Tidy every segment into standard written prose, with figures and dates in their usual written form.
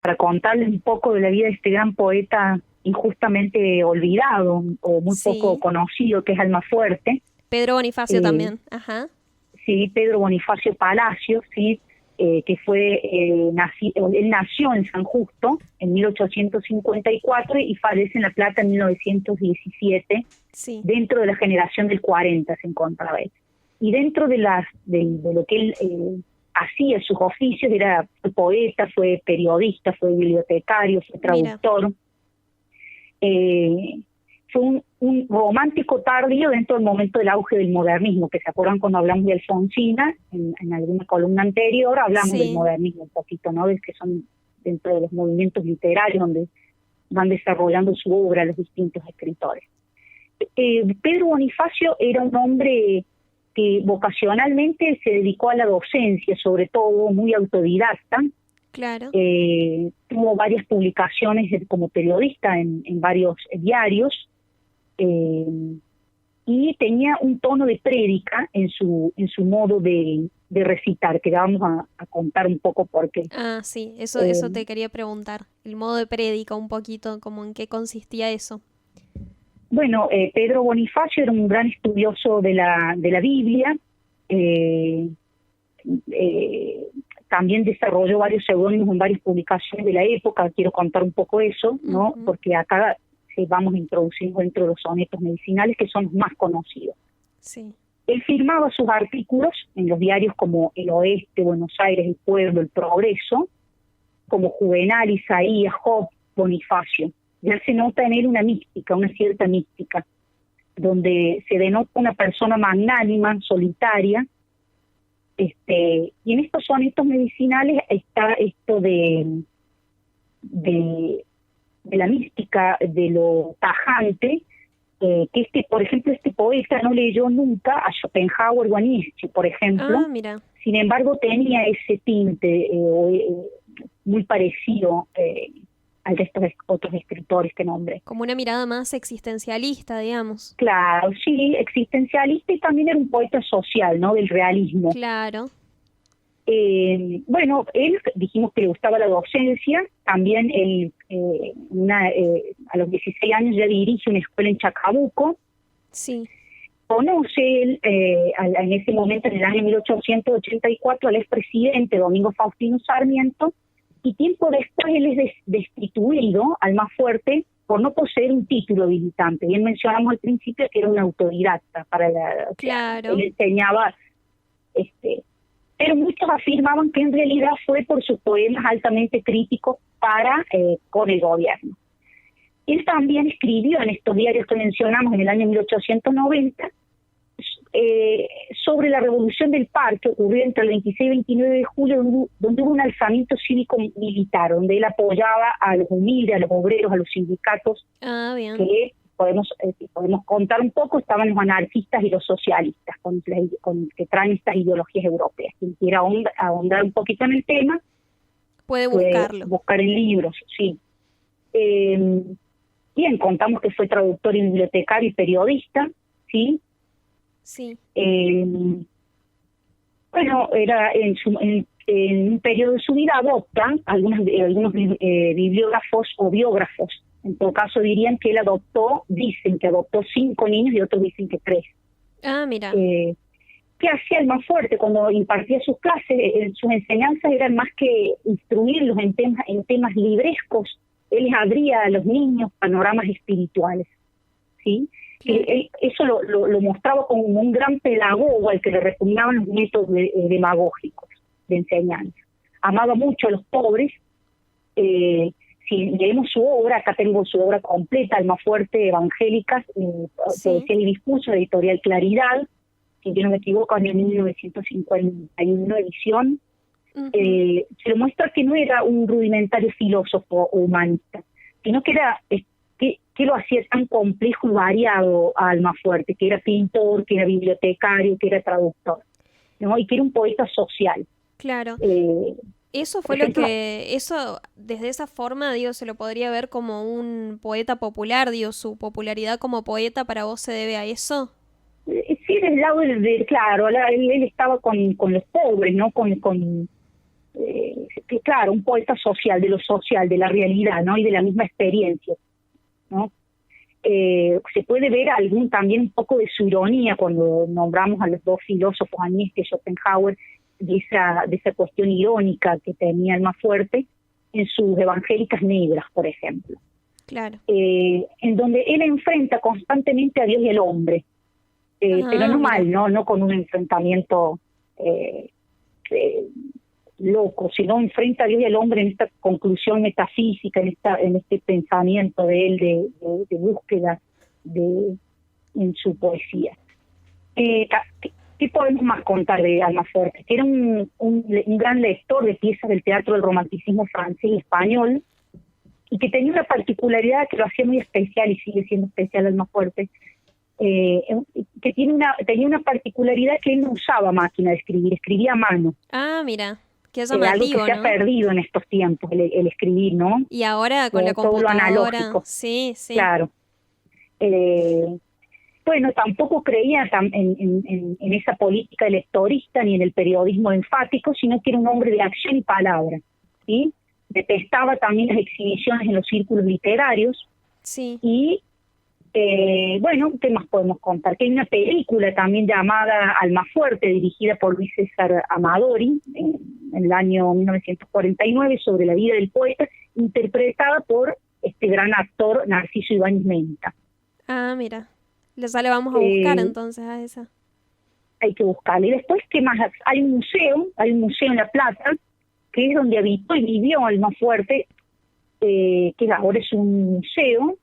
para contarles un poco de la vida de este gran poeta injustamente olvidado o muy poco Sí. conocido, que es Almafuerte. Pedro Bonifacio Eh, también. Ajá. sí, Pedro Bonifacio Palacios, sí, que fue, él nació en San Justo en 1854 y fallece en La Plata en 1917. Sí. Dentro de la generación del 40 se encontraba él. Y dentro de lo que él hacía, sus oficios, fue poeta, fue periodista, fue bibliotecario, fue Mira. traductor. Eh, Fue un romántico tardío dentro del momento del auge del modernismo, que se acuerdan cuando hablamos de Alfonsina, en alguna columna anterior hablamos del Sí. modernismo un poquito, ¿no? De que son dentro de los movimientos literarios donde van desarrollando su obra los distintos escritores. Pedro Bonifacio era un hombre que vocacionalmente se dedicó a la docencia, sobre todo muy autodidacta. Claro. Tuvo varias publicaciones como periodista en varios diarios, y tenía un tono de prédica en su modo de recitar, que vamos a contar un poco por qué. Ah, sí, Eh, eso te quería preguntar. El modo de prédica, un poquito, como en qué consistía eso. bueno, Pedro Bonifacio era un gran estudioso de la Biblia. eh, eh, También desarrolló varios seudónimos en varias publicaciones de la época. Quiero contar un poco eso, ¿no? Ujú. Porque acá vamos introduciendo dentro de los sonetos medicinales, que son los más conocidos. Sí. Él firmaba sus artículos en los diarios como El Oeste, Buenos Aires, El Pueblo, El Progreso, como Juvenal, Isaías, Job, Bonifacio. Ya se nota en él una mística, una cierta mística, donde se denota una persona magnánima, solitaria. Y en estos sonetos medicinales está esto de, de la mística, de lo tajante, que por ejemplo, este poeta no leyó nunca a Schopenhauer o a Nietzsche, por ejemplo. Ah, mira. Sin embargo, tenía ese tinte muy parecido al de estos otros escritores que nombré. Como una mirada más existencialista, digamos. Claro, sí, existencialista, y también era un poeta social, ¿no? Del realismo. Claro. Bueno, él dijimos que le gustaba la docencia. También él, a los 16 años ya dirige una escuela en Chacabuco. Sí. Conoce él, en ese momento, en el año 1884, al expresidente Domingo Faustino Sarmiento, y tiempo después él es destituido, Almafuerte, por no poseer un título habilitante. Bien mencionamos al principio que era un autodidacta, o sea, él Claro. enseñaba, pero muchos afirmaban que en realidad fue por sus poemas altamente críticos con el gobierno. Él también escribió en estos diarios que mencionamos en el año 1890 sobre la revolución del Par, que ocurrió entre el 26 y 29 de julio, donde hubo un alzamiento cívico-militar, donde él apoyaba a los humildes, a los obreros, a los sindicatos, Ah, bien. que podemos contar un poco. Estaban los anarquistas y los socialistas, que traen estas ideologías europeas. Quien quiera ahondar un poquito en el tema, Puede puede buscarlo. buscar en libros, sí. Bien, contamos que fue traductor y bibliotecario y periodista, ¿sí? Sí. Bueno, era en un periodo de su vida adopta algunos bibliógrafos o biógrafos. En todo caso dirían que él dicen que adoptó 5 niños y otros dicen que 3. Ah, mira. ¿Qué hacía Almafuerte cuando impartía sus clases? Sus enseñanzas eran más que instruirlos en temas librescos. Él les abría a los niños panoramas espirituales, ¿sí? Claro. Eso lo mostraba como un gran pedagogo al que le repugnaban los métodos demagógicos de enseñanza. Amaba mucho a los pobres. Si leemos su obra, acá tengo su obra completa, Almafuerte, Evangélicas, Sí. Poesía y Discurso, editorial Claridad, si yo no me equivoco, en el 1951 edición. Ujú. Se le muestra que no era un rudimentario filósofo o humanista, sino que era que lo hacía tan complejo y variado a Almafuerte, que era pintor, que era bibliotecario, que era traductor, ¿no? Y que era un poeta social. Claro. Eso Por fue lo ejemplo, que, eso, desde esa forma, digo, se lo podría ver como un poeta popular, digo, su popularidad como poeta para vos se debe a eso. sí, del lado claro, él estaba con los pobres, ¿no? claro, un poeta social, de lo social, de la realidad, ¿no? Y de la misma experiencia, ¿no? Se puede ver también un poco de su ironía cuando nombramos a los dos filósofos, a Nietzsche y Schopenhauer, de esa cuestión irónica que tenía Almafuerte en sus Evangélicas Negras, por ejemplo. Claro. En donde él enfrenta constantemente a Dios y al hombre, pero no mal, no con un enfrentamiento loco, sino enfrenta a Dios y al hombre en esta conclusión metafísica, en este pensamiento de él de búsqueda en su poesía. ¿Qué podemos más contar de Almafuerte? Que era un gran lector de piezas del teatro del romanticismo francés y español, y que tenía una particularidad que lo hacía muy especial, y sigue siendo especial Almafuerte, que tenía una particularidad que él no usaba máquina de escribir, escribía a mano. Mira, qué llamativo, algo que se ha perdido en estos tiempos, el escribir, ¿no? Y ahora con la computadora. Todo lo analógico. Sí. Claro. Bueno, tampoco creía en esa política electorista ni en el periodismo enfático, sino que era un hombre de acción y palabra, ¿sí? Detestaba también las exhibiciones en los círculos literarios. Sí. Y, bueno, ¿qué más podemos contar? Que hay una película también llamada Almafuerte, dirigida por Luis César Amadori, en el año 1949, sobre la vida del poeta, interpretada por este gran actor Narciso Ibáñez Menta. Mira. Ya le vamos a buscar entonces a esa. Hay que buscarla. Y después, ¿qué más? Hay un museo en La Plata, que es donde habitó y vivió Almafuerte, que ahora es un museo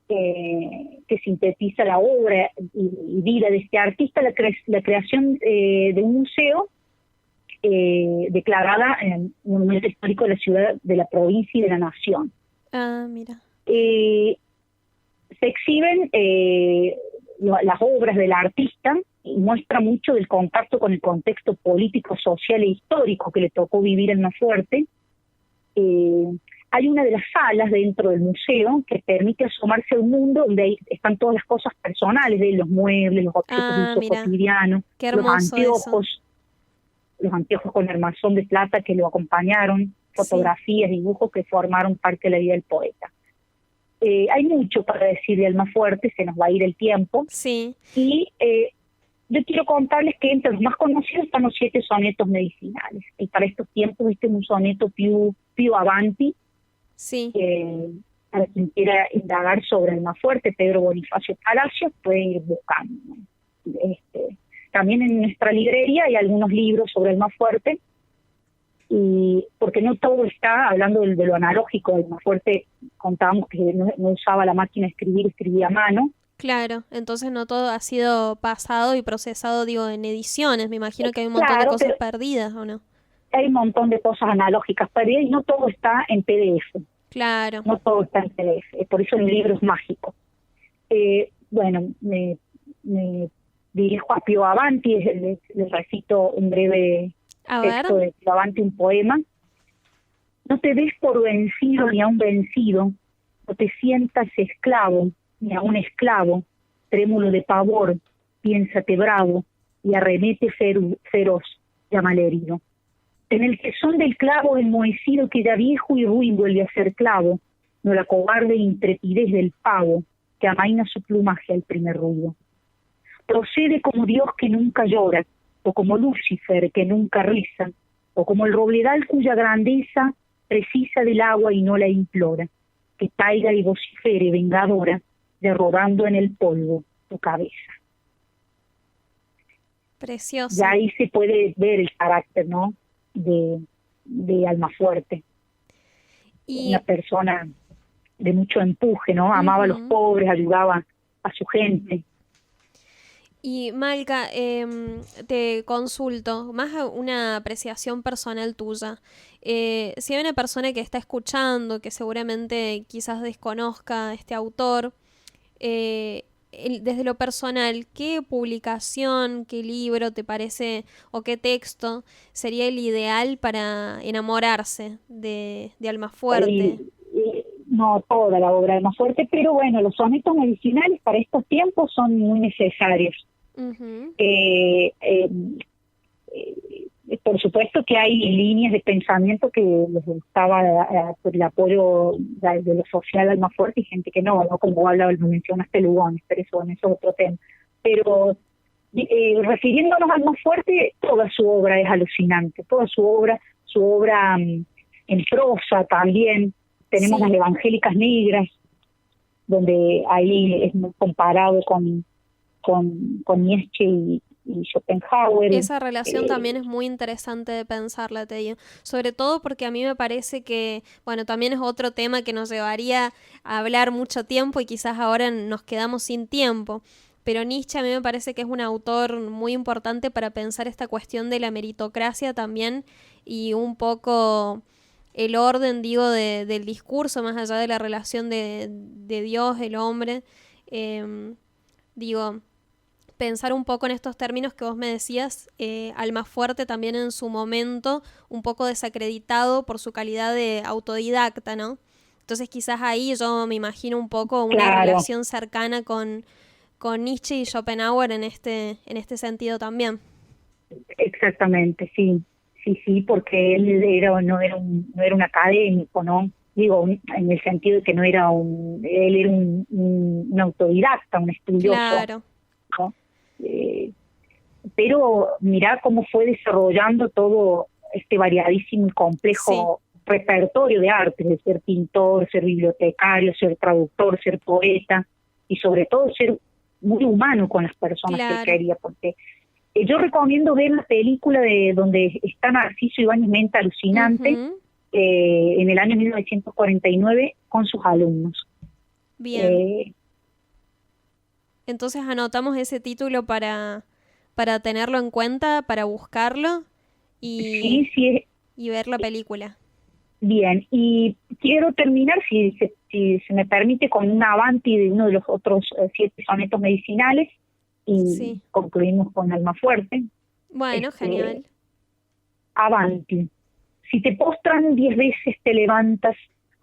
que sintetiza la obra y vida de este artista, la creación de un museo declarada en monumento histórico de la ciudad, de la provincia y de la nación. Mira. Se exhiben las obras del artista y muestra mucho del contacto con el contexto político, social e histórico que le tocó vivir en Almafuerte. Hay una de las salas dentro del museo que permite asomarse a un mundo donde ahí están todas las cosas personales de los muebles, los objetos de uso cotidiano, los anteojos con armazón de plata que lo acompañaron, fotografías, dibujos que formaron parte de la vida del poeta. Hay mucho para decir de Almafuerte, se nos va a ir el tiempo. Sí. Y yo quiero contarles que entre los más conocidos están los 7 sonetos medicinales. Y para estos tiempos este es un soneto Pío Avanti. Sí. Para quien quiera indagar sobre Almafuerte, Pedro Bonifacio Palacios puede ir buscando. También en nuestra librería hay algunos libros sobre Almafuerte, y porque no todo está, hablando de lo analógico, Almafuerte contábamos que no usaba la máquina de escribir, escribía a mano. Claro, entonces no todo ha sido pasado y procesado, en ediciones. Me imagino que hay un montón de cosas perdidas, ¿o no? Hay un montón de cosas analógicas perdidas y no todo está en PDF. Claro. No todo está en PDF, por eso el libro es mágico. Bueno, me dirijo a Pío Avanti, les recito un breve texto de Pío Avanti, un poema. No te des por vencido ni a un vencido, no te sientas esclavo ni a un esclavo, trémulo de pavor, piénsate bravo y arremete feroz, llama al herido. En el tesón del clavo enmohecido que ya viejo y ruin vuelve a ser clavo, no la cobarde intrepidez del pavo que amaina su plumaje al primer ruido. Procede como Dios que nunca llora, o como Lucifer que nunca reza, o como el robledal cuya grandeza precisa del agua y no la implora, que caiga y vocifere vengadora, derrobando en el polvo tu cabeza. Precioso. Ya ahí se puede ver el carácter, ¿no?, de Almafuerte. Una persona de mucho empuje, ¿no? Amaba a los pobres, ayudaba a su gente. Y Malca, te consulto, más una apreciación personal tuya. Si hay una persona que está escuchando, que seguramente quizás desconozca a este autor, desde lo personal, ¿qué publicación, qué libro te parece o qué texto sería el ideal para enamorarse de Almafuerte? No toda la obra de Almafuerte, pero bueno, los sonetos medicinales para estos tiempos son muy necesarios. Por supuesto que hay líneas de pensamiento que les gustaba por el apoyo de lo social al más fuerte y gente que no, como mencionaste Lugones, pero eso es otro tema. Pero refiriéndonos al más fuerte, toda su obra es alucinante, toda su obra en prosa también. Tenemos las Evangélicas Negras, donde ahí es muy comparado con Nietzsche y Schopenhauer. Esa relación también es muy interesante de pensarla, te digo. Sobre todo porque a mí me parece que, bueno, también es otro tema que nos llevaría a hablar mucho tiempo y quizás ahora nos quedamos sin tiempo. Pero Nietzsche a mí me parece que es un autor muy importante para pensar esta cuestión de la meritocracia también y un poco el orden, digo, del discurso, más allá de la relación de Dios, el hombre. Digo, pensar un poco en estos términos que vos me decías, Almafuerte también en su momento un poco desacreditado por su calidad de autodidacta, ¿no? Entonces quizás ahí yo me imagino un poco una relación cercana con Nietzsche y Schopenhauer en este sentido también. Exactamente, sí, porque él no era un académico, ¿no? Digo, en el sentido de que él era un autodidacta, un estudioso. Claro. ¿No? Pero mirá cómo fue desarrollando todo este variadísimo y complejo repertorio de arte, de ser pintor, ser bibliotecario, ser traductor, ser poeta y sobre todo ser muy humano con las personas que él quería, porque yo recomiendo ver la película de donde está Narciso Ibáñez Menta, alucinante, en el año 1949 con sus alumnos. Bien. Entonces anotamos ese título para tenerlo en cuenta, para buscarlo y ver la película. Bien, y quiero terminar, si se me permite, con un avanti de uno de los otros 7 sonetos medicinales y concluimos con Almafuerte. Bueno, genial. Avanti. Si te postran 10 veces te levantas,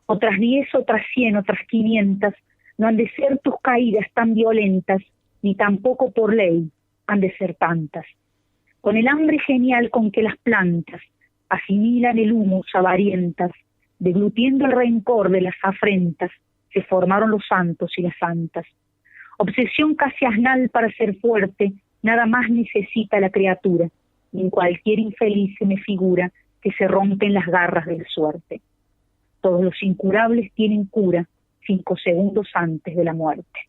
otras 10, otras 100, otras 500, no han de ser tus caídas tan violentas, ni tampoco por ley han de ser tantas. Con el hambre genial con que las plantas asimilan el humus avarientas, deglutiendo el rencor de las afrentas, se formaron los santos y las santas. Obsesión casi asnal para ser fuerte, nada más necesita la criatura, y en cualquier infeliz se me figura que se rompen las garras de la suerte. Todos los incurables tienen cura 5 segundos antes de la muerte.